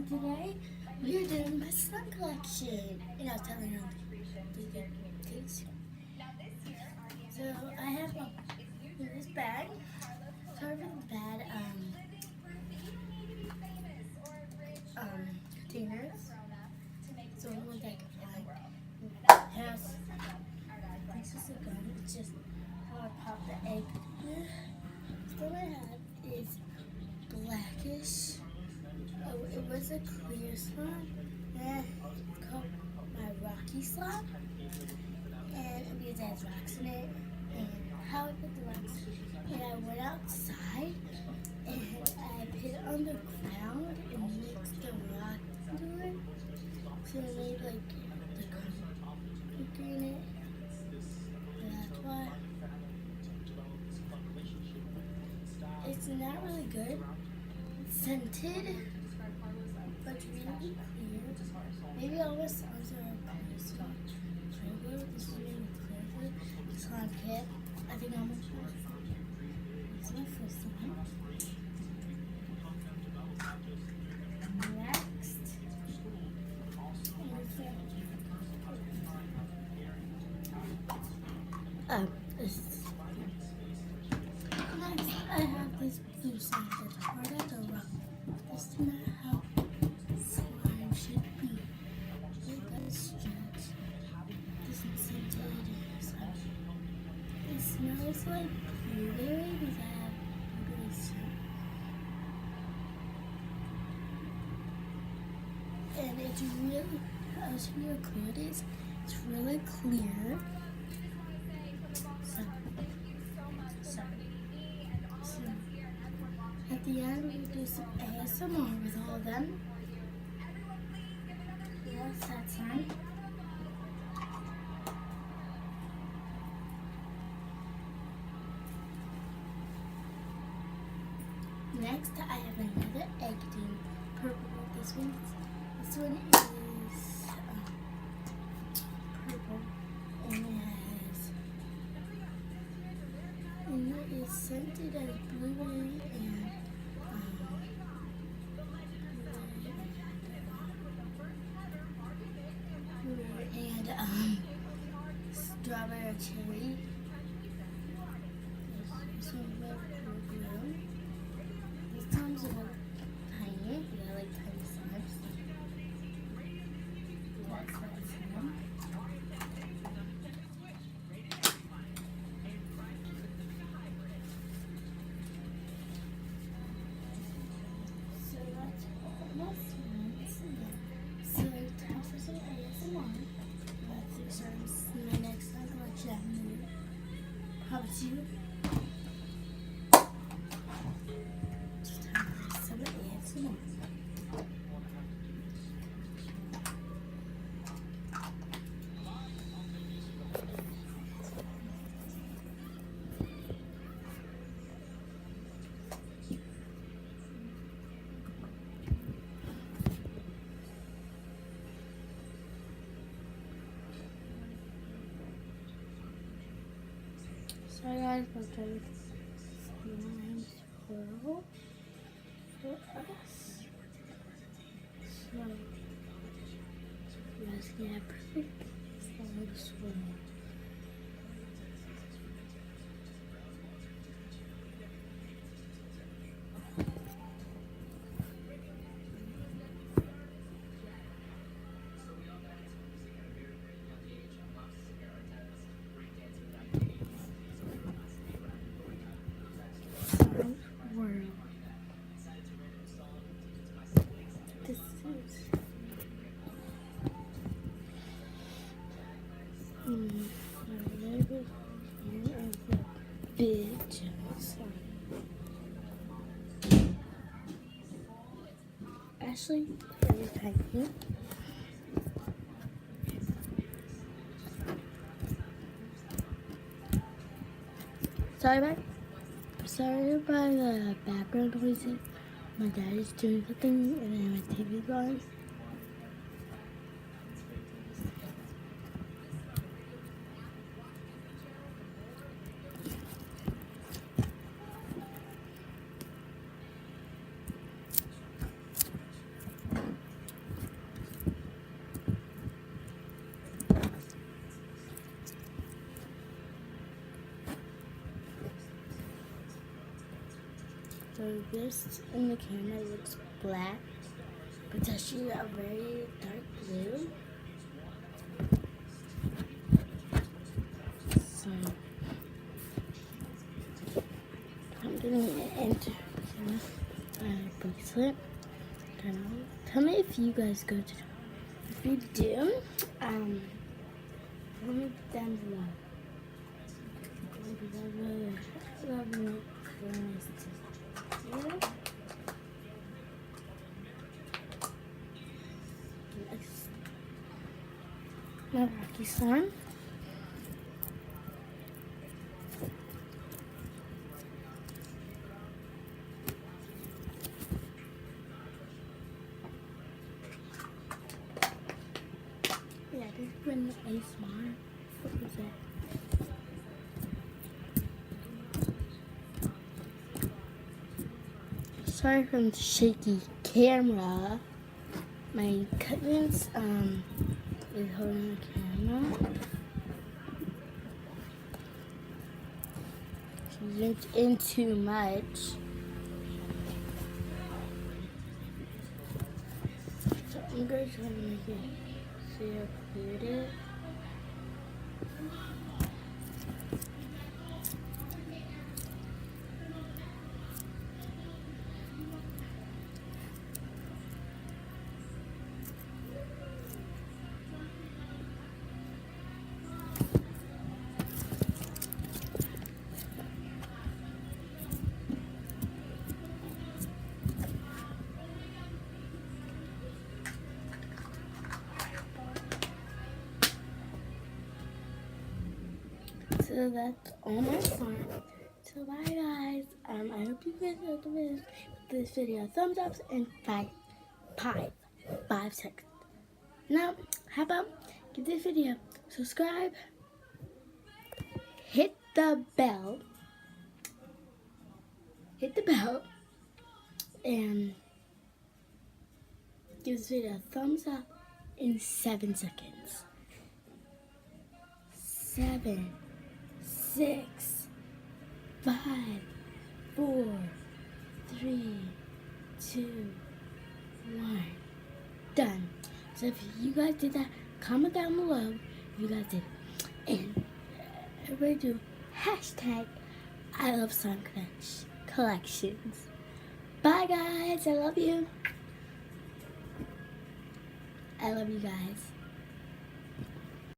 Today we're doing my slime collection, and I was telling her the things. So I have this bag. Sorry for the bad containers. So it looks like has this is a gun. It's just how I pop the egg. So what I have is blackish. Oh, it was a clear slime. And it's called my rocky slime. And because it has rocks in it. And how I put the rocks. And I went outside and I put it on the ground and mixed the rock into it. So it made like the cookie in it. And that's why. It's not really good. It's scented, but really clear. Maybe all the songs are clear. This is really clear. Slime kit. I think I'm gonna try it. It's my first one. Next. This is next. I have this blue slime that's hard as a rock. This is not how slime should be. Look at the stretch. This is scented slime. It smells like blueberry because I have blueberry syrup. And it's really, I'll show you how clear it is. It's really clear. So at the end, we do some ASMR with all of them. Yes, that's time. Next, I have another egg team, purple. This one is purple, and it is scented as blueberry and strawberry cherry. This one's very cool. These times are tiny. I like tiny slimes. That's that slime. So that's almost one. So time for some ASMR. Let's start my next collection. How about you? Sorry guys, I'm trying to slime swirl for us. So let's get a perfect slime swirl. This is big slime. Ashley, very tiny. Sorry about the background noises. My dad is doing something and then my TV's on. this in the camera looks black, but it's actually a very dark blue. So I'm getting it into my bracelet. Tell me if you guys go to. If you do, comment down below. My Rocky Slime. Yeah, this is when ASMR. What was that? Sorry for the shaky camera. My cousin's is holding the camera. She zoomed in too much. So I'm gonna try to make it so you cleared it. So that's all my slime. So bye guys. I hope you guys enjoyed this video. Thumbs up in 5 seconds. Now, how about give this video subscribe, hit the bell, and give this video a thumbs up in 7 seconds. 7, 6, 5, 4, 3, 2, 1. Done. So if you guys did that, comment down below if you guys did it. And everybody do hashtag I love slime collections. Bye guys. I love you. I love you guys.